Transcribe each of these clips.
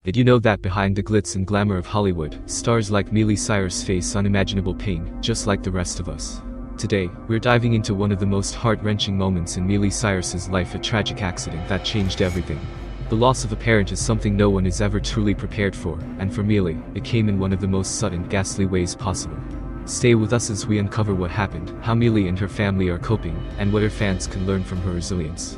Did you know that behind the glitz and glamour of Hollywood, stars like Miley Cyrus face unimaginable pain, just like the rest of us? Today, we're diving into one of the most heart-wrenching moments in Miley Cyrus's life, a tragic accident that changed everything. The loss of a parent is something no one is ever truly prepared for, and for Miley, it came in one of the most sudden, ghastly ways possible. Stay with us as we uncover what happened, how Miley and her family are coping, and what her fans can learn from her resilience.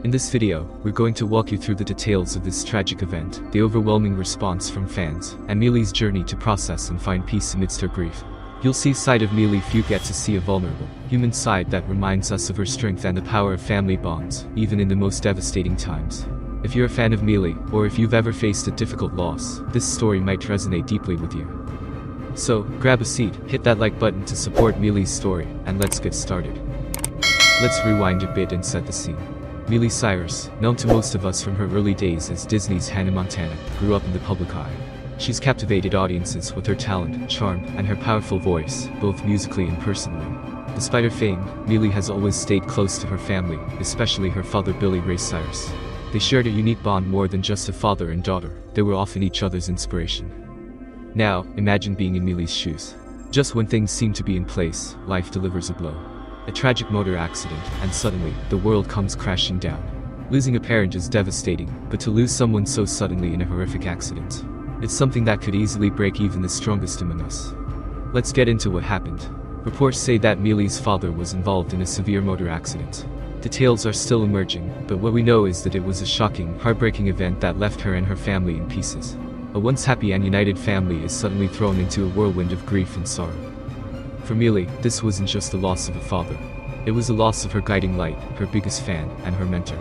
In this video, we're going to walk you through the details of this tragic event, the overwhelming response from fans, and Miley's journey to process and find peace amidst her grief. You'll see a side of Miley few get to see, a vulnerable, human side that reminds us of her strength and the power of family bonds, even in the most devastating times. If you're a fan of Miley, or if you've ever faced a difficult loss, this story might resonate deeply with you. So, grab a seat, hit that like button to support Miley's story, and let's get started. Let's rewind a bit and set the scene. Miley Cyrus, known to most of us from her early days as Disney's Hannah Montana, grew up in the public eye. She's captivated audiences with her talent, charm, and her powerful voice, both musically and personally. Despite her fame, Miley has always stayed close to her family, especially her father Billy Ray Cyrus. They shared a unique bond more than just a father and daughter, they were often each other's inspiration. Now, imagine being in Miley's shoes. Just when things seem to be in place, life delivers a blow. A tragic motor accident, and suddenly, the world comes crashing down. Losing a parent is devastating, but to lose someone so suddenly in a horrific accident, it's something that could easily break even the strongest among us. Let's get into what happened. Reports say that Miley's father was involved in a severe motor accident. Details are still emerging, but what we know is that it was a shocking, heartbreaking event that left her and her family in pieces. A once happy and united family is suddenly thrown into a whirlwind of grief and sorrow. For Miley, this wasn't just the loss of a father. It was the loss of her guiding light, her biggest fan, and her mentor.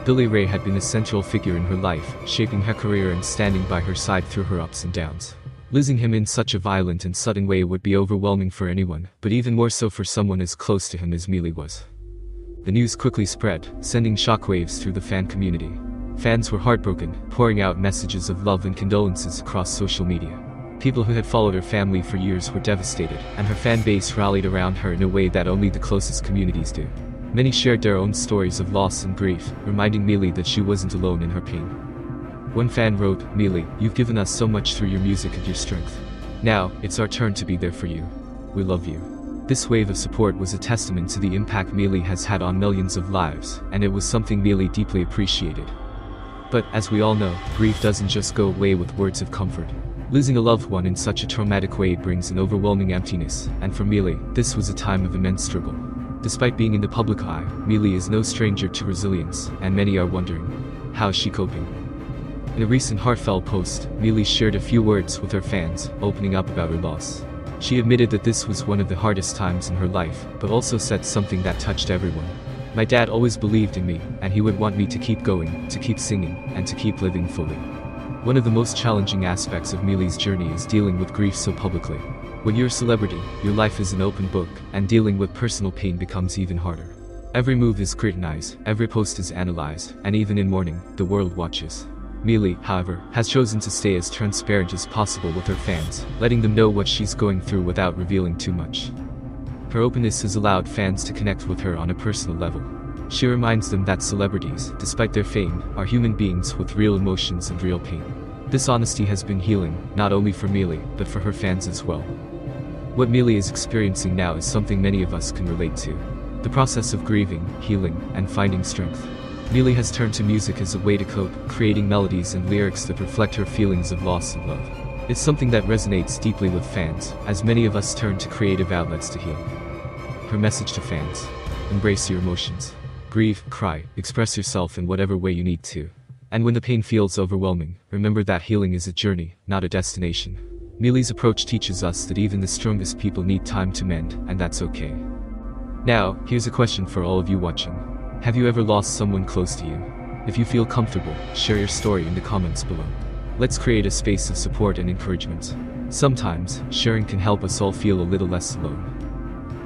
Billy Ray had been a central figure in her life, shaping her career and standing by her side through her ups and downs. Losing him in such a violent and sudden way would be overwhelming for anyone, but even more so for someone as close to him as Miley was. The news quickly spread, sending shockwaves through the fan community. Fans were heartbroken, pouring out messages of love and condolences across social media. People who had followed her family for years were devastated, and her fan base rallied around her in a way that only the closest communities do. Many shared their own stories of loss and grief, reminding Miley that she wasn't alone in her pain. One fan wrote, "Miley, you've given us so much through your music and your strength. Now, it's our turn to be there for you. We love you." This wave of support was a testament to the impact Miley has had on millions of lives, and it was something Miley deeply appreciated. But, as we all know, grief doesn't just go away with words of comfort. Losing a loved one in such a traumatic way brings an overwhelming emptiness, and for Miley, this was a time of immense struggle. Despite being in the public eye, Miley is no stranger to resilience, and many are wondering, how is she coping? In a recent heartfelt post, Miley shared a few words with her fans, opening up about her loss. She admitted that this was one of the hardest times in her life, but also said something that touched everyone. "My dad always believed in me, and he would want me to keep going, to keep singing, and to keep living fully." One of the most challenging aspects of Miley's journey is dealing with grief so publicly. When you're a celebrity, your life is an open book, and dealing with personal pain becomes even harder. Every move is scrutinized, every post is analyzed, and even in mourning, the world watches. Miley, however, has chosen to stay as transparent as possible with her fans, letting them know what she's going through without revealing too much. Her openness has allowed fans to connect with her on a personal level. She reminds them that celebrities, despite their fame, are human beings with real emotions and real pain. This honesty has been healing, not only for Miley, but for her fans as well. What Miley is experiencing now is something many of us can relate to. The process of grieving, healing, and finding strength. Miley has turned to music as a way to cope, creating melodies and lyrics that reflect her feelings of loss and love. It's something that resonates deeply with fans, as many of us turn to creative outlets to heal. Her message to fans: embrace your emotions. Grieve, cry, express yourself in whatever way you need to. And when the pain feels overwhelming, remember that healing is a journey, not a destination. Miley's approach teaches us that even the strongest people need time to mend, and that's okay. Now, here's a question for all of you watching. Have you ever lost someone close to you? If you feel comfortable, share your story in the comments below. Let's create a space of support and encouragement. Sometimes, sharing can help us all feel a little less alone.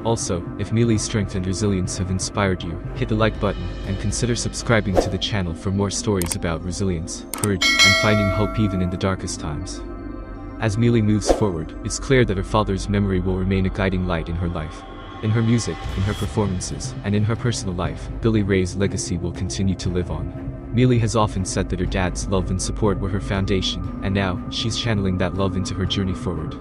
Also, if Miley's strength and resilience have inspired you, hit the like button, and consider subscribing to the channel for more stories about resilience, courage, and finding hope even in the darkest times. As Miley moves forward, it's clear that her father's memory will remain a guiding light in her life. In her music, in her performances, and in her personal life, Billy Ray's legacy will continue to live on. Miley has often said that her dad's love and support were her foundation, and now, she's channeling that love into her journey forward.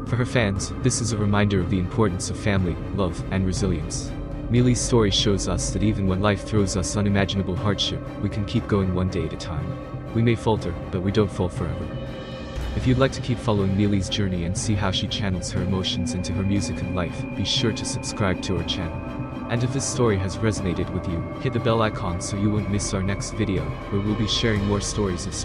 For her fans, this is a reminder of the importance of family, love, and resilience. Miley's story shows us that even when life throws us unimaginable hardship, we can keep going one day at a time. We may falter, but we don't fall forever. If you'd like to keep following Miley's journey and see how she channels her emotions into her music and life, be sure to subscribe to our channel. And if this story has resonated with you, hit the bell icon so you won't miss our next video, where we'll be sharing more stories of